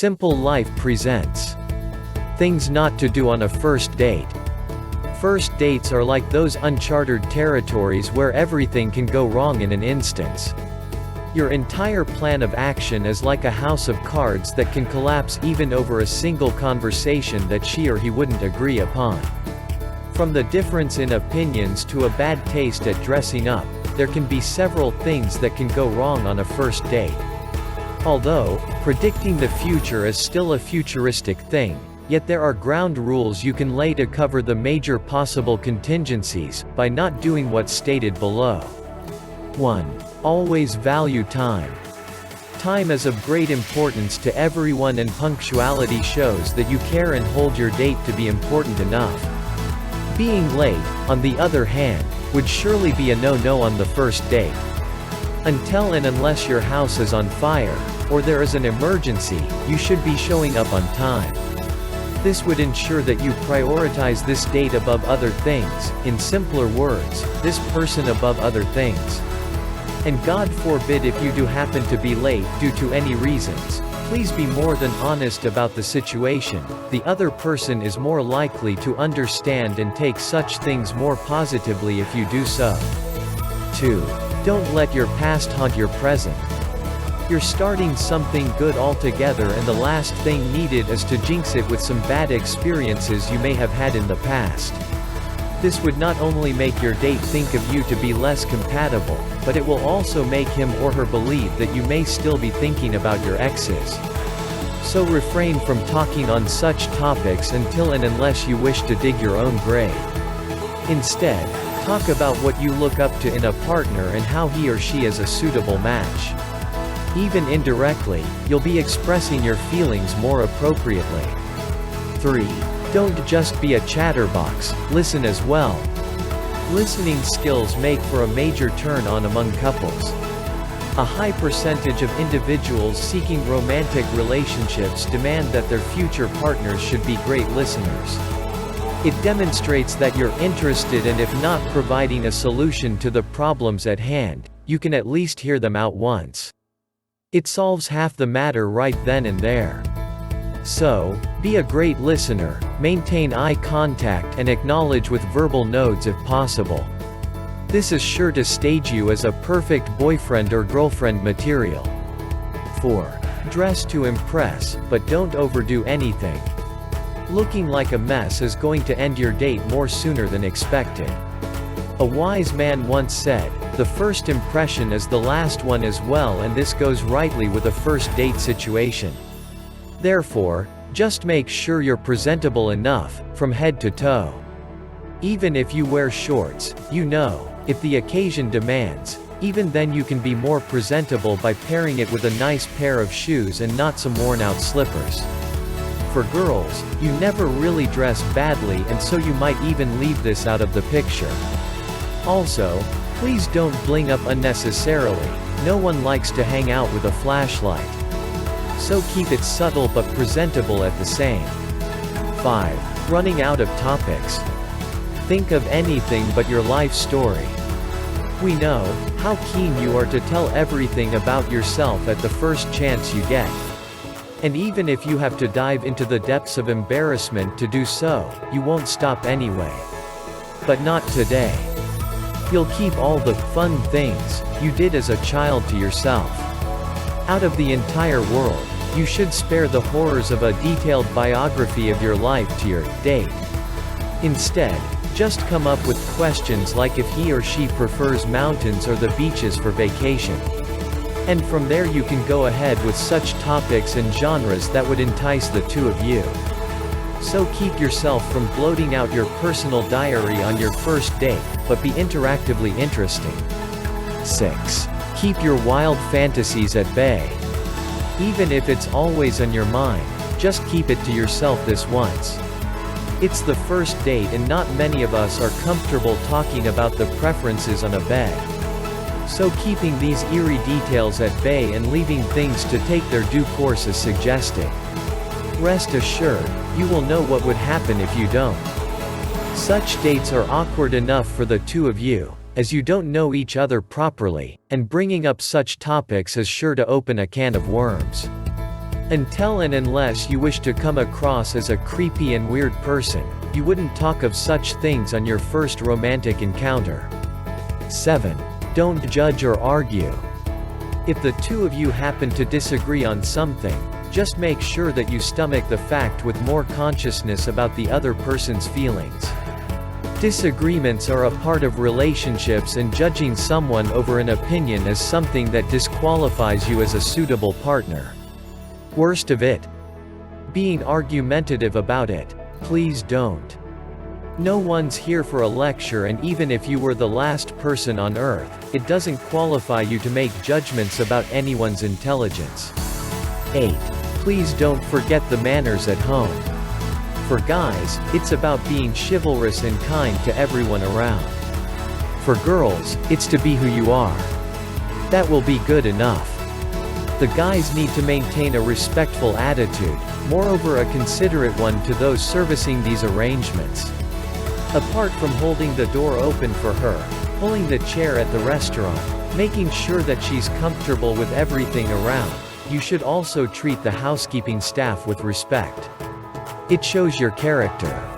Simple Life presents Things Not to Do on a First Date. First dates are like those unchartered territories where everything can go wrong in an instance. Your entire plan of action is like a house of cards that can collapse even over a single conversation that she or he wouldn't agree upon. From the difference in opinions to a bad taste at dressing up, there can be several things that can go wrong on a first date. Although, predicting the future is still a futuristic thing, yet there are ground rules you can lay to cover the major possible contingencies, by not doing what's stated below. 1. Always value time. Time is of great importance to everyone, and punctuality shows that you care and hold your date to be important enough. Being late, on the other hand, would surely be a no-no on the first date. Until and unless your house is on fire, or there is an emergency, you should be showing up on time. This would ensure that you prioritize this date above other things, in simpler words, this person above other things. And God forbid if you do happen to be late due to any reasons, please be more than honest about the situation. The other person is more likely to understand and take such things more positively if you do so. 2. Don't let your past haunt your present. You're starting something good altogether, and the last thing needed is to jinx it with some bad experiences you may have had in the past. This would not only make your date think of you to be less compatible, but it will also make him or her believe that you may still be thinking about your exes. So refrain from talking on such topics until and unless you wish to dig your own grave. Instead, talk about what you look up to in a partner and how he or she is a suitable match. Even indirectly, you'll be expressing your feelings more appropriately. 3. Don't just be a chatterbox, listen as well. Listening skills make for a major turn-on among couples. A high percentage of individuals seeking romantic relationships demand that their future partners should be great listeners. It demonstrates that you're interested, and if not providing a solution to the problems at hand, you can at least hear them out once. It solves half the matter right then and there. So, be a great listener, maintain eye contact and acknowledge with verbal nods if possible. This is sure to stage you as a perfect boyfriend or girlfriend material. 4. Dress to impress, but don't overdo anything. Looking like a mess is going to end your date more sooner than expected. A wise man once said, "The first impression is the last one as well," and this goes rightly with a first date situation. Therefore, just make sure you're presentable enough, from head to toe. Even if you wear shorts, if the occasion demands, even then you can be more presentable by pairing it with a nice pair of shoes and not some worn-out slippers. For girls, you never really dress badly, and so you might even leave this out of the picture. Also, please don't bling up unnecessarily. No one likes to hang out with a flashlight. So keep it subtle but presentable at the same. 5. Running out of topics. Think of anything but your life story. We know how keen you are to tell everything about yourself at the first chance you get. And even if you have to dive into the depths of embarrassment to do so, you won't stop anyway. But not today. You'll keep all the fun things you did as a child to yourself. Out of the entire world, you should spare the horrors of a detailed biography of your life to your date. Instead, just come up with questions like if he or she prefers mountains or the beaches for vacation. And from there you can go ahead with such topics and genres that would entice the two of you. So keep yourself from bloating out your personal diary on your first date, but be interactively interesting. 6. Keep your wild fantasies at bay. Even if it's always on your mind, just keep it to yourself this once. It's the first date, and not many of us are comfortable talking about the preferences on a bed. So keeping these eerie details at bay and leaving things to take their due course is suggested. Rest assured, you will know what would happen if you don't. Such dates are awkward enough for the two of you, as you don't know each other properly, and bringing up such topics is sure to open a can of worms. Until and unless you wish to come across as a creepy and weird person, you wouldn't talk of such things on your first romantic encounter. 7. Don't judge or argue. If the two of you happen to disagree on something, just make sure that you stomach the fact with more consciousness about the other person's feelings. Disagreements are a part of relationships, and judging someone over an opinion is something that disqualifies you as a suitable partner. Worst of it? Being argumentative about it. Please don't. No one's here for a lecture, and even if you were the last person on earth, it doesn't qualify you to make judgments about anyone's intelligence. 8. Please don't forget the manners at home. For guys, it's about being chivalrous and kind to everyone around. For girls, it's to be who you are. That will be good enough. The guys need to maintain a respectful attitude, moreover a considerate one to those servicing these arrangements. Apart from holding the door open for her, pulling the chair at the restaurant, making sure that she's comfortable with everything around, you should also treat the housekeeping staff with respect. It shows your character.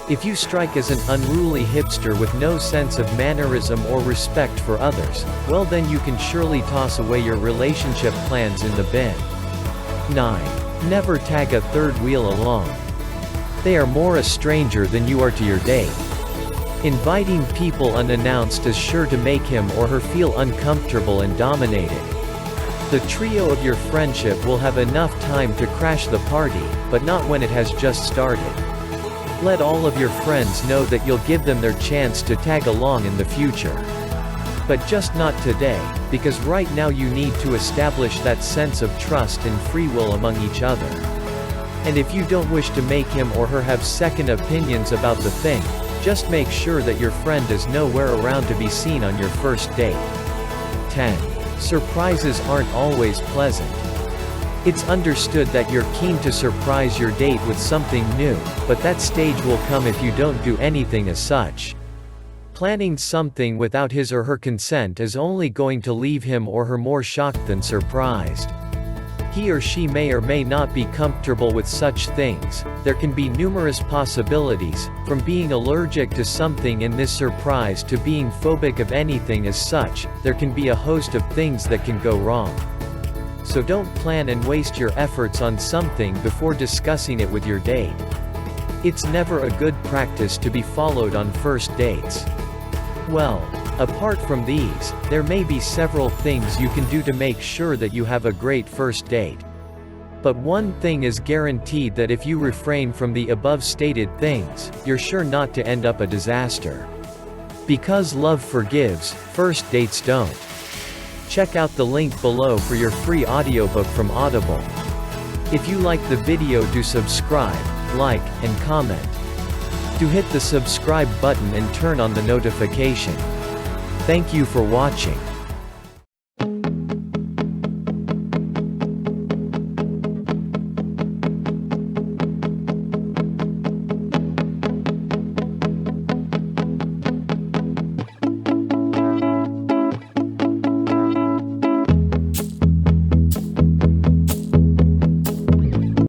If you strike as an unruly hipster with no sense of mannerism or respect for others, well then you can surely toss away your relationship plans in the bin. 9. Never tag a third wheel along. They are more a stranger than you are to your date. Inviting people unannounced is sure to make him or her feel uncomfortable and dominated. The trio of your friendship will have enough time to crash the party, but not when it has just started. Let all of your friends know that you'll give them their chance to tag along in the future. But just not today, because right now you need to establish that sense of trust and free will among each other. And if you don't wish to make him or her have second opinions about the thing, just make sure that your friend is nowhere around to be seen on your first date. 10. Surprises aren't always pleasant. It's understood that you're keen to surprise your date with something new, but that stage will come if you don't do anything as such. Planning something without his or her consent is only going to leave him or her more shocked than surprised. He or she may or may not be comfortable with such things. There can be numerous possibilities, from being allergic to something in this surprise to being phobic of anything as such. There can be a host of things that can go wrong. So don't plan and waste your efforts on something before discussing it with your date. It's never a good practice to be followed on first dates. Well, apart from these, there may be several things you can do to make sure that you have a great first date. But one thing is guaranteed, that if you refrain from the above stated things, you're sure not to end up a disaster. Because love forgives, first dates don't. Check out the link below for your free audiobook from Audible. If you like the video, do subscribe, like, and comment. Do hit the subscribe button and turn on the notification. Thank you for watching.